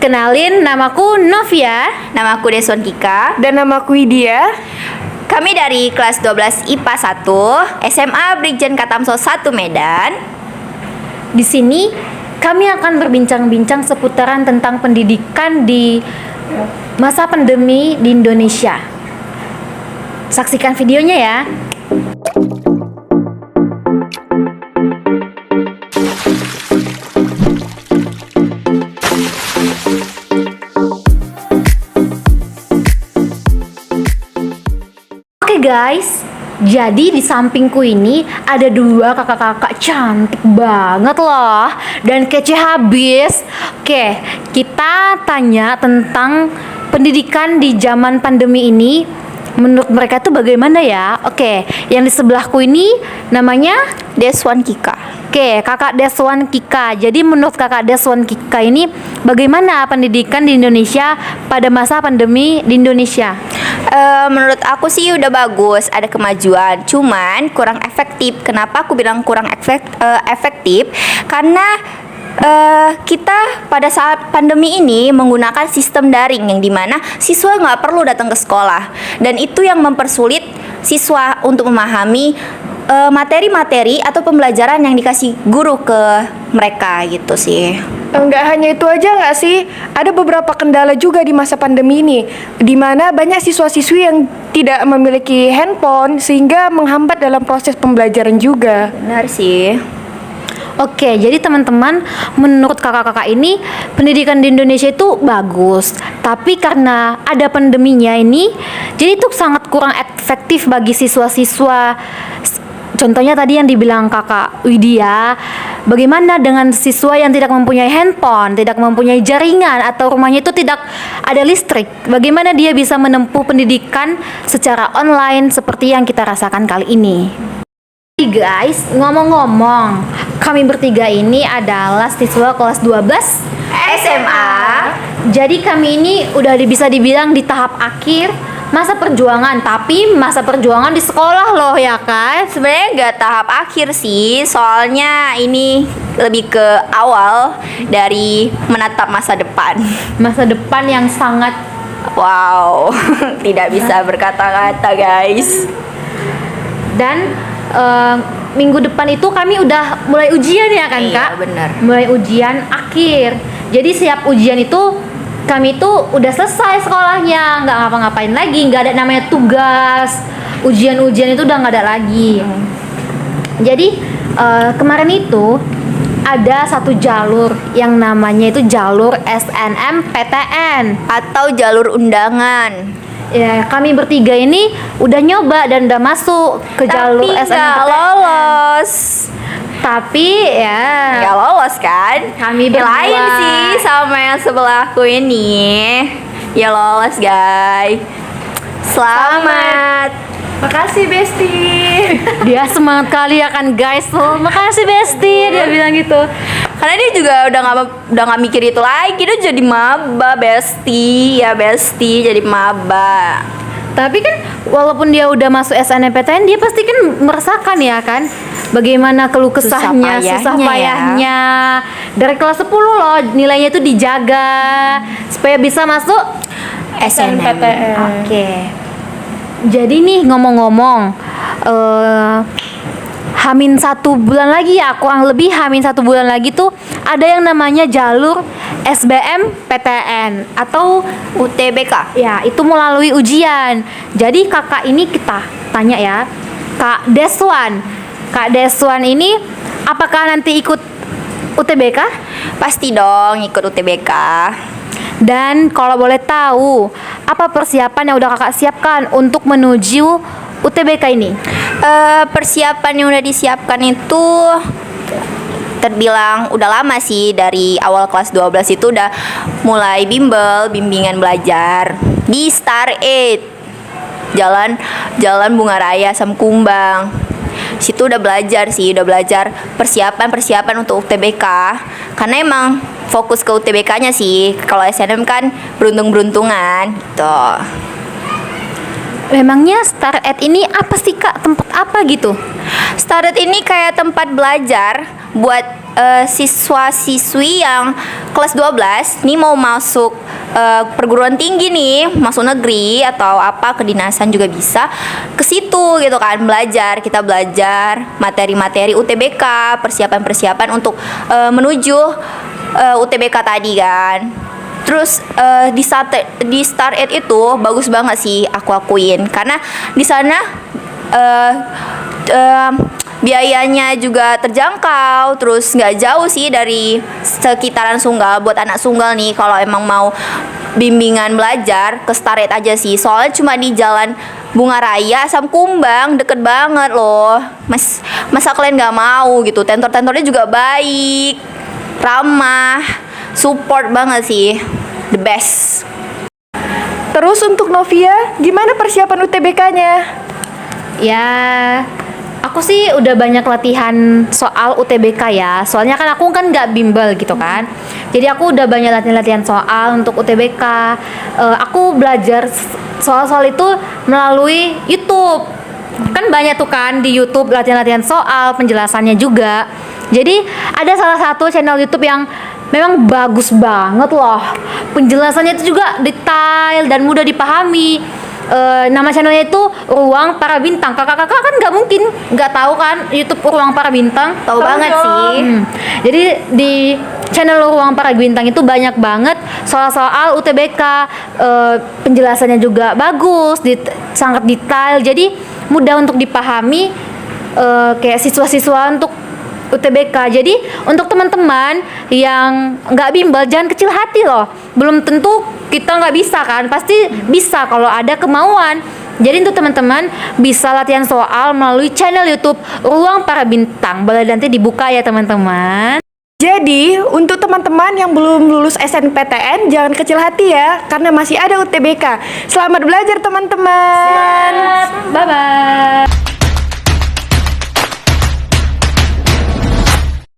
Kenalin, namaku Novia. Namaku Deswan Kika. Dan namaku Widya. Kami dari kelas 12 IPA 1 SMA Brigjen Katamso 1 Medan. Di sini kami akan berbincang-bincang seputaran tentang pendidikan di masa pandemi di Indonesia. Saksikan videonya ya. Oke guys, jadi di sampingku ini ada dua kakak-kakak cantik banget loh dan kece habis. Oke, kita tanya tentang pendidikan di zaman pandemi ini. Menurut mereka tuh bagaimana ya? Oke, yang di sebelahku ini namanya Deswan Kika. Oke, kakak Deswan Kika. Jadi menurut kakak Deswan Kika ini bagaimana pendidikan di Indonesia pada masa pandemi di Indonesia? Menurut aku sih udah bagus, ada kemajuan, cuman kurang efektif. Kenapa aku bilang kurang efektif? Karena kita pada saat pandemi ini menggunakan sistem daring yang dimana siswa nggak perlu datang ke sekolah, dan itu yang mempersulit siswa untuk memahami materi-materi atau pembelajaran yang dikasih guru ke mereka gitu sih. Enggak hanya itu aja nggak sih? Ada beberapa kendala juga di masa pandemi ini, di mana banyak siswa-siswi yang tidak memiliki handphone sehingga menghambat dalam proses pembelajaran juga. Benar sih. Oke, jadi teman-teman, menurut kakak-kakak ini pendidikan di Indonesia itu bagus, tapi karena ada pandeminya ini, jadi itu sangat kurang efektif bagi siswa-siswa. Contohnya tadi yang dibilang kakak Widya, bagaimana dengan siswa yang tidak mempunyai handphone, tidak mempunyai jaringan, atau rumahnya itu tidak ada listrik? Bagaimana dia bisa menempuh pendidikan secara online seperti yang kita rasakan kali ini? Guys, ngomong-ngomong, kami bertiga ini adalah siswa kelas 12 SMA. Jadi kami ini udah bisa dibilang di tahap akhir masa perjuangan, tapi masa perjuangan di sekolah loh ya kan? Sebenarnya nggak tahap akhir sih, soalnya ini lebih ke awal dari menatap masa depan. Masa depan yang sangat Wow, tidak bisa berkata-kata guys. dan minggu depan itu kami udah mulai ujian ya kan Kak? Iya benar. Mulai ujian akhir. Jadi siap ujian itu kami tuh udah selesai sekolahnya, nggak ngapa-ngapain lagi, nggak ada namanya tugas, ujian-ujian itu udah nggak ada lagi. Jadi kemarin itu ada satu jalur yang namanya itu jalur SNMPTN Atau jalur undangan. ya. Kami bertiga ini udah nyoba dan udah masuk ke jalur Tapi nggak SNMPTN. lolos. Tapi ya Nggak lolos kan? Kami Yang berdua. lain sih sama yang sebelahku ini. Ya lolos guys. Selamat. Makasih Besti. dia semangat kali ya kan guys. Oh, makasih Besti, dia bilang gitu. Karena dia juga udah nggak mikir itu lagi, dia jadi maba Besti, ya Besti jadi maba. Tapi kan walaupun dia udah masuk SNMPTN, dia pasti kan merasakan ya kan bagaimana keluh kesahnya, susah payahnya payahnya. Dari kelas 10 loh nilainya itu dijaga supaya bisa masuk SNMPTN. Oke. Jadi nih ngomong-ngomong, Hamin 1 bulan lagi ya, kurang lebih Hamin 1 bulan lagi tuh ada yang namanya jalur SBMPTN atau UTBK. ya itu melalui ujian. Jadi kakak ini kita tanya ya, Kak Deswan. Kak Deswan ini apakah nanti ikut UTBK? Pasti dong ikut UTBK. Dan kalau boleh tahu, apa persiapan yang udah kakak siapkan untuk menuju UTBK ini? Persiapan yang udah disiapkan itu terbilang udah lama sih. Dari awal kelas 12 itu udah mulai bimbingan belajar di Star 8 Jalan Bunga Raya Samkumbang. Situ udah belajar persiapan untuk UTBK. Karena emang fokus ke UTBK-nya sih. Kalau SNM kan beruntung-beruntungan gitu. Memangnya Star 8 ini apa sih Kak? Tempat apa gitu? Star 8 ini kayak tempat belajar buat siswa-siswi yang kelas 12 nih mau masuk perguruan tinggi nih, masuk negeri atau apa kedinasan juga bisa ke situ gitu kan, kita belajar materi-materi UTBK, persiapan-persiapan untuk menuju UTBK tadi kan. Terus di Start Ed itu bagus banget sih aku akuin, karena di sana biayanya juga terjangkau, terus nggak jauh sih dari sekitaran Sunggal. Buat anak Sunggal nih, kalau emang mau bimbingan belajar ke Start Ed aja sih, soalnya cuma di Jalan Bunga Raya Asam Kumbang, deket banget loh. Masa kalian nggak mau gitu? Tentor-tentornya juga baik, ramah, support banget sih, the best. Terus untuk Novia, gimana persiapan UTBK-nya? Ya, aku sih udah banyak latihan soal UTBK ya. Soalnya kan aku kan nggak bimbel gitu kan. Jadi aku udah banyak latihan soal untuk UTBK. Aku belajar soal-soal itu melalui YouTube. Kan banyak tuh kan di YouTube latihan-latihan soal, penjelasannya juga. Jadi ada salah satu channel YouTube yang memang bagus banget loh. Penjelasannya itu juga detail dan mudah dipahami. Nama channelnya itu Ruang Para Bintang. Kakak-kakak kan nggak mungkin nggak tahu kan YouTube Ruang Para Bintang. Tahu banget sih. Jadi di channel Ruang Para Bintang itu banyak banget soal-soal UTBK. Penjelasannya juga bagus, sangat detail. Jadi mudah untuk dipahami, kayak siswa-siswa untuk UTBK. Jadi untuk teman-teman yang nggak bimbel, jangan kecil hati loh. Belum tentu kita nggak bisa kan, pasti bisa kalau ada kemauan. Jadi untuk teman-teman bisa latihan soal melalui channel YouTube Ruang Para Bintang. Boleh nanti dibuka ya teman-teman. Jadi, untuk teman-teman yang belum lulus SNPTN, jangan kecil hati ya, karena masih ada UTBK. Selamat belajar teman-teman. Bye bye.